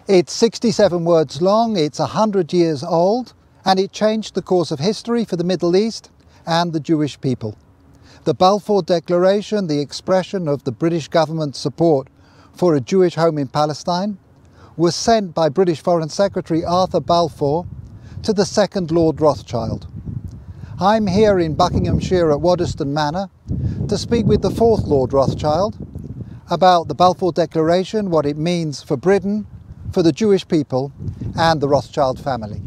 It's 67 words long, it's 100 years old, and it changed the course of history for the Middle East and the Jewish people. The Balfour-Declaration, the expression of the British government's support for a Jewish home in Palestine, was sent by British Foreign Secretary Arthur Balfour to the second Lord Rothschild. I'm here in Buckinghamshire at Waddesdon Manor to speak with the fourth Lord Rothschild about the Balfour Declaration, what it means for Britain, for the Jewish people and the Rothschild family.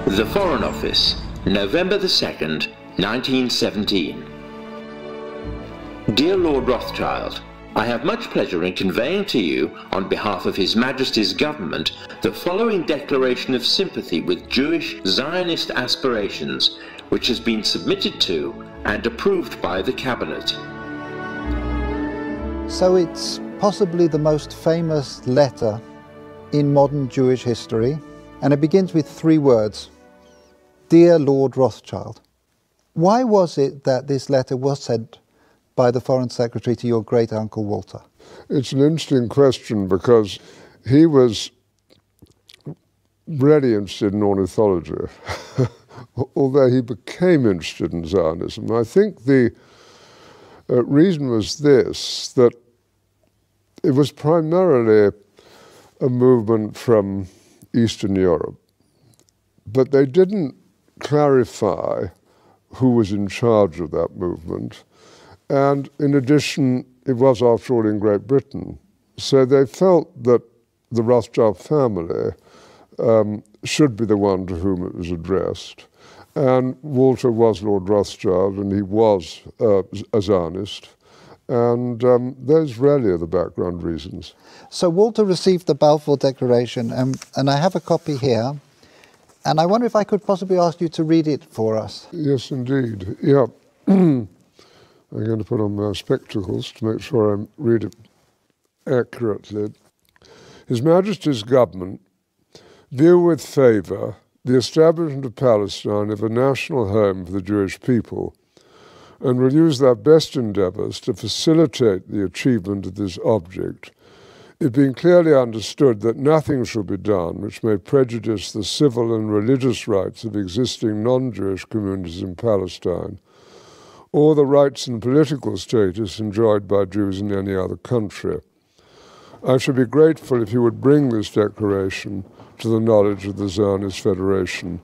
The Foreign Office, November the 2nd, 1917. Dear Lord Rothschild, I have much pleasure in conveying to you, on behalf of His Majesty's Government, the following declaration of sympathy with Jewish Zionist aspirations, which has been submitted to and approved by the Cabinet. So it's possibly the most famous letter in modern Jewish history, and it begins with three words: Dear Lord Rothschild. Why was it that this letter was sent by the Foreign Secretary to your great-uncle Walter? It's an interesting question because he was really interested in ornithology, although he became interested in Zionism. I think the reason was this, that it was primarily a movement from Eastern Europe, but they didn't clarify who was in charge of that movement. And in addition, it was, after all, in Great Britain. So they felt that the Rothschild family should be the one to whom it was addressed. And Walter was Lord Rothschild, and he was a Zionist. And those really are the background reasons. So Walter received the Balfour Declaration, and I have a copy here. And I wonder if I could possibly ask you to read it for us. Yes, indeed. Yeah. I'm going to put on my spectacles to make sure I read it accurately. His Majesty's Government view with favour the establishment of Palestine as a national home for the Jewish people, and will use their best endeavours to facilitate the achievement of this object, it being clearly understood that nothing shall be done which may prejudice the civil and religious rights of existing non-Jewish communities in Palestine, or the rights and political status enjoyed by Jews in any other country. I should be grateful if you would bring this declaration to the knowledge of the Zionist Federation.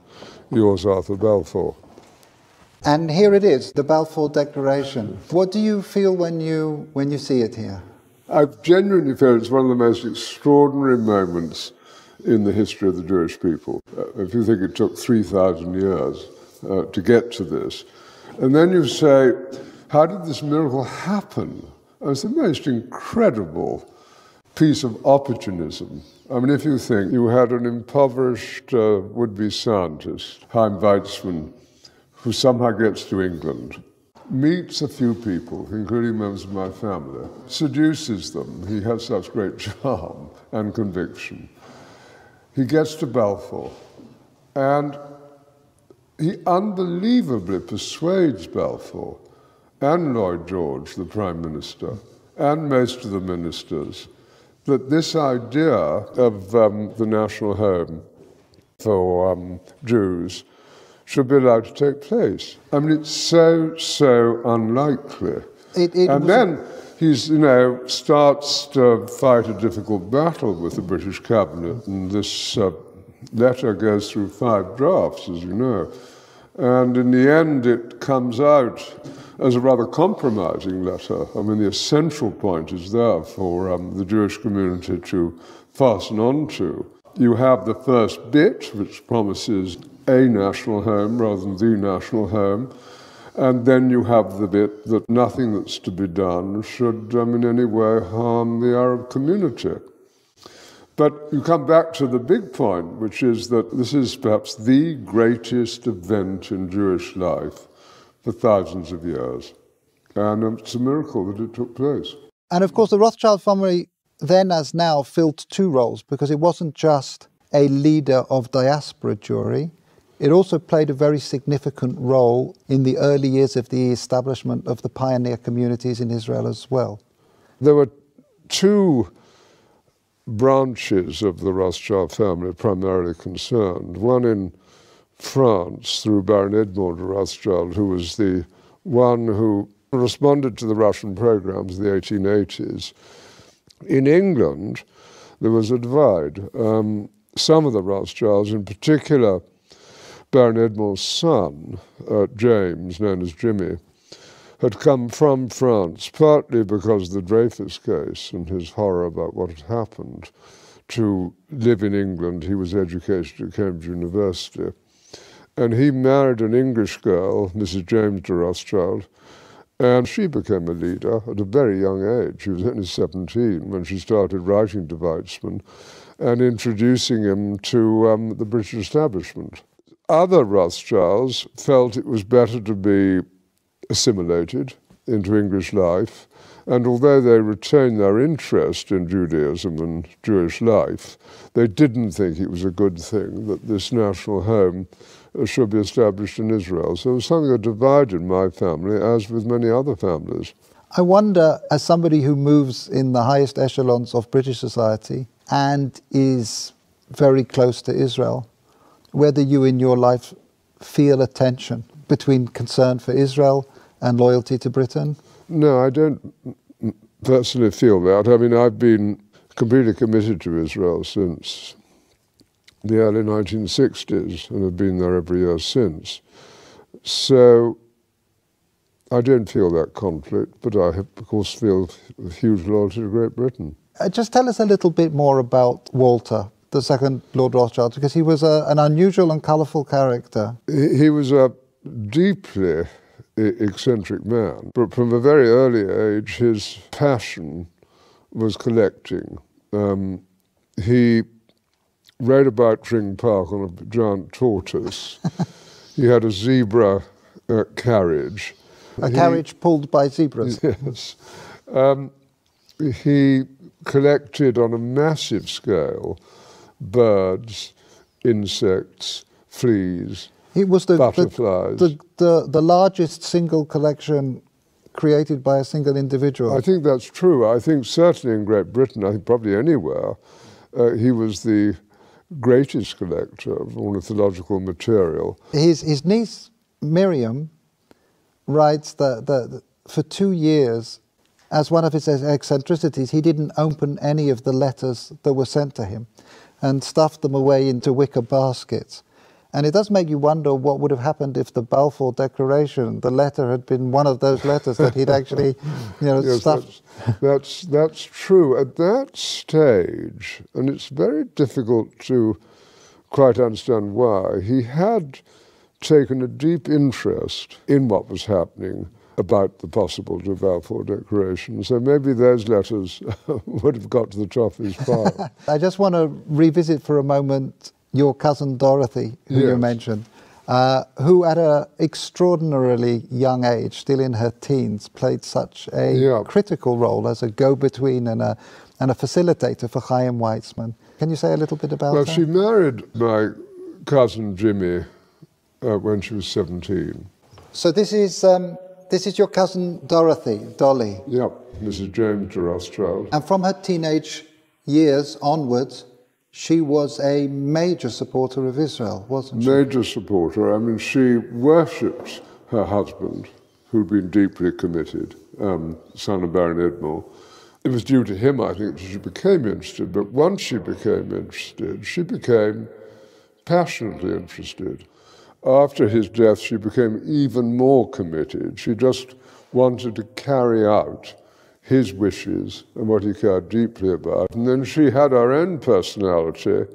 Yours, Arthur Balfour. And here it is, the Balfour Declaration. What do you feel when you see it here? I genuinely feel it's one of the most extraordinary moments in the history of the Jewish people. If you think it took 3,000 years to get to this, and then you say, how did this miracle happen? It's the most incredible piece of opportunism. I mean, if you think you had an impoverished would-be scientist, Chaim Weizmann, who somehow gets to England, meets a few people, including members of my family, seduces them. He has such great charm and conviction. He gets to Balfour, and he unbelievably persuades Balfour and Lloyd George, the Prime Minister, and most of the ministers, that this idea of the national home for Jews should be allowed to take place. I mean, it's so unlikely. And then he's, starts to fight a difficult battle with the British cabinet, and this letter goes through 5 drafts, as you know. And in the end, it comes out as a rather compromising letter. I mean, the essential point is there for the Jewish community to fasten on to. You have the first bit, which promises a national home rather than the national home, and then you have the bit that nothing that's to be done should in any way harm the Arab community. But you come back to the big point, which is that this is perhaps the greatest event in Jewish life for thousands of years. And it's a miracle that it took place. And of course, the Rothschild family then as now filled 2 roles, because it wasn't just a leader of diaspora Jewry, it also played a very significant role in the early years of the establishment of the pioneer communities in Israel as well. There were two branches of the Rothschild family primarily concerned. One in France through Baron Edmond de Rothschild, who was the one who responded to the Russian programs of the 1880s. In England, there was a divide. Some of the Rothschilds, in particular Baron Edmond's son, James, known as Jimmy, had come from France, partly because of the Dreyfus case and his horror about what had happened, to live in England. He was educated at Cambridge University. And he married an English girl, Mrs. James de Rothschild, and she became a leader at a very young age. She was only 17 when she started writing to Weizmann and introducing him to the British establishment. Other Rothschilds felt it was better to be assimilated into English life, and although they retained their interest in Judaism and Jewish life, they didn't think it was a good thing that this national home should be established in Israel. So it was something that divided my family, as with many other families. I wonder, as somebody who moves in the highest echelons of British society and is very close to Israel, whether you in your life feel a tension between concern for Israel and loyalty to Britain? No, I don't personally feel that. I mean, I've been completely committed to Israel since the early 1960s and have been there every year since. So I don't feel that conflict, but I, of course, feel huge loyalty to Great Britain. Just tell us a little bit more about Walter, the second Lord Rothschild, because he was an unusual and colourful character. He was a deeply eccentric man, but from a very early age his passion was collecting. He rode about Tring Park on a giant tortoise. He had a zebra carriage. A carriage pulled by zebras? Yes. He collected on a massive scale birds, insects, fleas, it was butterflies. The largest single collection created by a single individual. I think that's true. I think certainly in Great Britain, I think probably anywhere, he was the greatest collector of ornithological material. His niece, Miriam, writes that for 2 years, as one of his eccentricities, he didn't open any of the letters that were sent to him and stuffed them away into wicker baskets. And it does make you wonder what would have happened if the Balfour-Deklaration, the letter had been one of those letters that he'd actually, yes, stuffed. That's true. At that stage, and it's very difficult to quite understand why, he had taken a deep interest in what was happening about the possible Balfour-Declaration. So maybe those letters would have got to the top of his file. I just want to revisit for a moment your cousin Dorothy, who you mentioned, who at an extraordinarily young age, still in her teens, played such a critical role as a go-between and a facilitator for Chaim Weizmann. Can you say a little bit about that? Well, she married my cousin Jimmy when she was 17. So this is your cousin Dorothy, Dolly? Yep, Mrs. James de Rothschild. And from her teenage years onwards, she was a major supporter of Israel, wasn't she? Major supporter. I mean, she worshipped her husband, who'd been deeply committed, son of Baron Edmond. It was due to him, I think, that she became interested. But once she became interested, she became passionately interested. After his death, she became even more committed. She just wanted to carry out his wishes and what he cared deeply about. And then she had her own personality,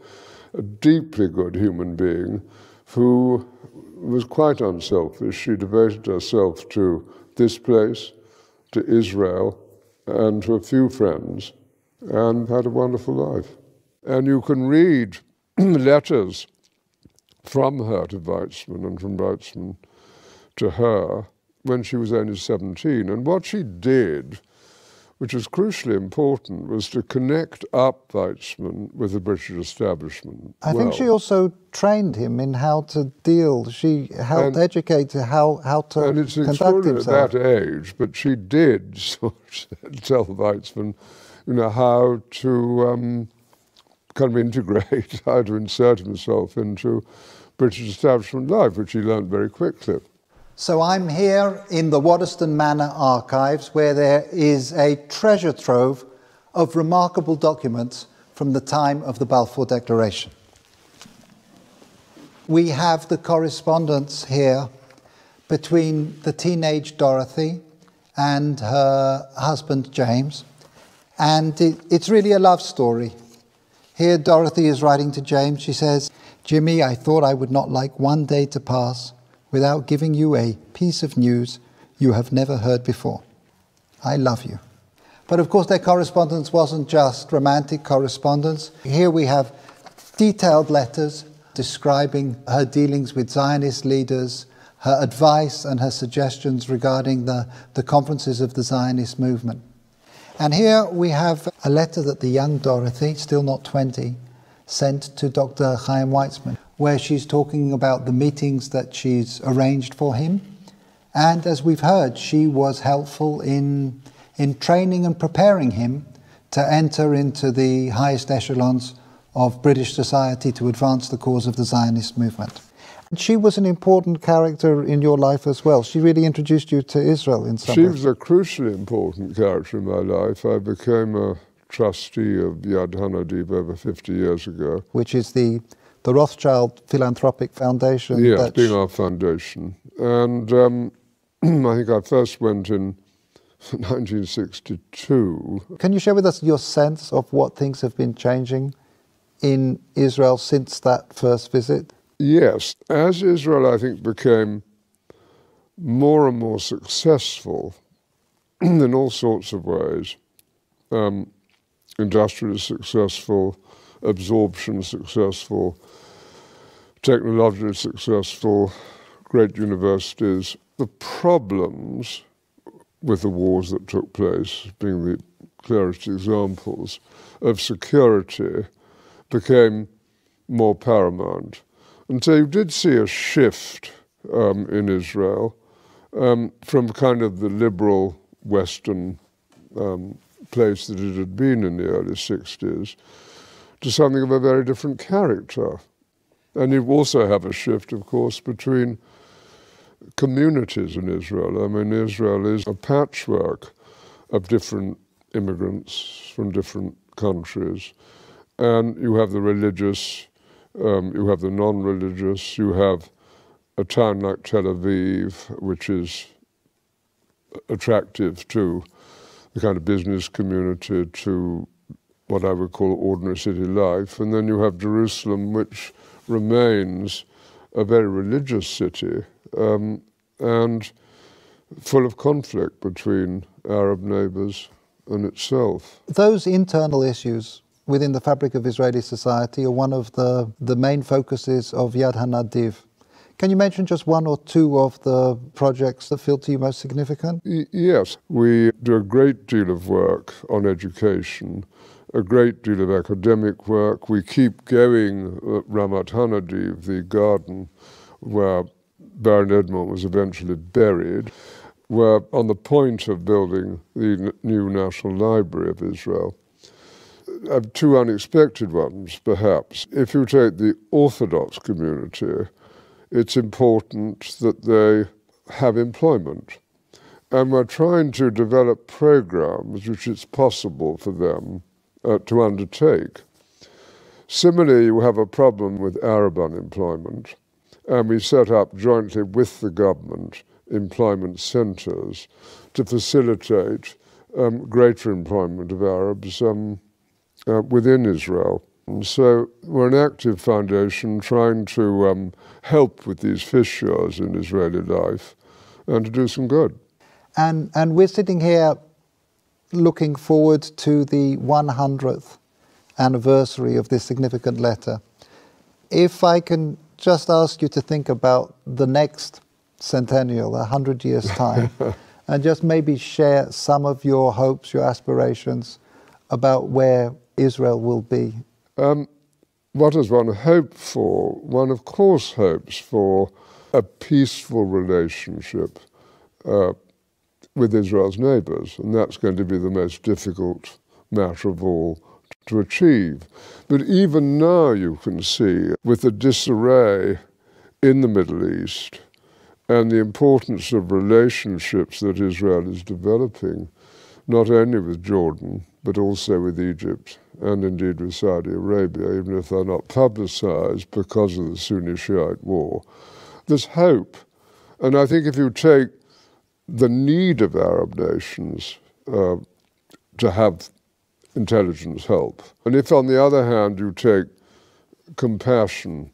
a deeply good human being who was quite unselfish. She devoted herself to this place, to Israel, and to a few friends, and had a wonderful life. And you can read letters from her to Weizmann and from Weizmann to her when she was only 17. And what she did which was crucially important, was to connect up Weizmann with the British establishment. I think she also trained him in how to deal. She helped educate how to and it's conduct himself. At that age, but she did sort of tell Weizmann, how to kind of integrate, how to insert himself into British establishment life, which he learned very quickly. So I'm here in the Waddesdon Manor archives, where there is a treasure trove of remarkable documents from the time of the Balfour Declaration. We have the correspondence here between the teenage Dorothy and her husband James, and it's really a love story. Here Dorothy is writing to James. She says, "Jimmy, I thought I would not like one day to pass without giving you a piece of news you have never heard before. I love you." But of course their correspondence wasn't just romantic correspondence. Here we have detailed letters describing her dealings with Zionist leaders, her advice and her suggestions regarding the conferences of the Zionist movement. And here we have a letter that the young Dorothy, still not 20, sent to Dr. Chaim Weizmann, where she's talking about the meetings that she's arranged for him. And as we've heard, she was helpful in training and preparing him to enter into the highest echelons of British society to advance the cause of the Zionist movement. And she was an important character in your life as well. She really introduced you to Israel in some way. She was a crucially important character in my life. I became a trustee of Yad Hanadiv over 50 years ago. Which is the Rothschild Philanthropic Foundation. Yes, being our foundation. And I think I first went in 1962. Can you share with us your sense of what things have been changing in Israel since that first visit? Yes. As Israel, I think, became more and more successful in all sorts of ways, industrially successful, absorption successful, technologically successful, great universities, the problems with the wars that took place, being the clearest examples, of security became more paramount. And so you did see a shift in Israel from kind of the liberal Western place that it had been in the early 60s to something of a very different character. And you also have a shift, of course, between communities in Israel. I mean, Israel is a patchwork of different immigrants from different countries. And you have the religious, you have the non-religious, you have a town like Tel Aviv, which is attractive to the kind of business community, to what I would call ordinary city life. And then you have Jerusalem, which remains a very religious city and full of conflict between Arab neighbors and itself. Those internal issues within the fabric of Israeli society are one of the main focuses of Yad Hanadiv. Can you mention just one or two of the projects that feel to you most significant? Yes, we do a great deal of work on education, a great deal of academic work. We keep going at Ramat Hanadiv, the garden where Baron Edmond was eventually buried. We're on the point of building the new National Library of Israel. Two unexpected ones, perhaps. If you take the Orthodox community, it's important that they have employment. And we're trying to develop programs which it's possible for them to undertake. Similarly, you have a problem with Arab unemployment, and we set up jointly with the government employment centres to facilitate greater employment of Arabs within Israel. And so we're an active foundation trying to help with these fissures in Israeli life and to do some good. And we're sitting here looking forward to the 100th anniversary of this significant letter. If I can just ask you to think about the next centennial, 100 years' time, and just maybe share some of your hopes, your aspirations about where Israel will be? What does one hope for? One, of course, hopes for a peaceful relationship with Israel's neighbours, and that's going to be the most difficult matter of all to achieve. But even now you can see, with the disarray in the Middle East and the importance of relationships that Israel is developing, not only with Jordan, but also with Egypt and indeed with Saudi Arabia, even if they're not publicized because of the Sunni-Shiite war, there's hope. And I think if you take the need of Arab nations to have intelligence help, and if on the other hand you take compassion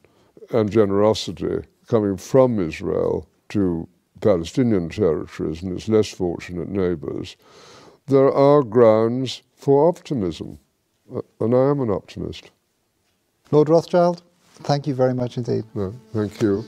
and generosity coming from Israel to Palestinian territories and its less fortunate neighbours, there are grounds for optimism, and I am an optimist. Lord Rothschild, thank you very much indeed. No, thank you.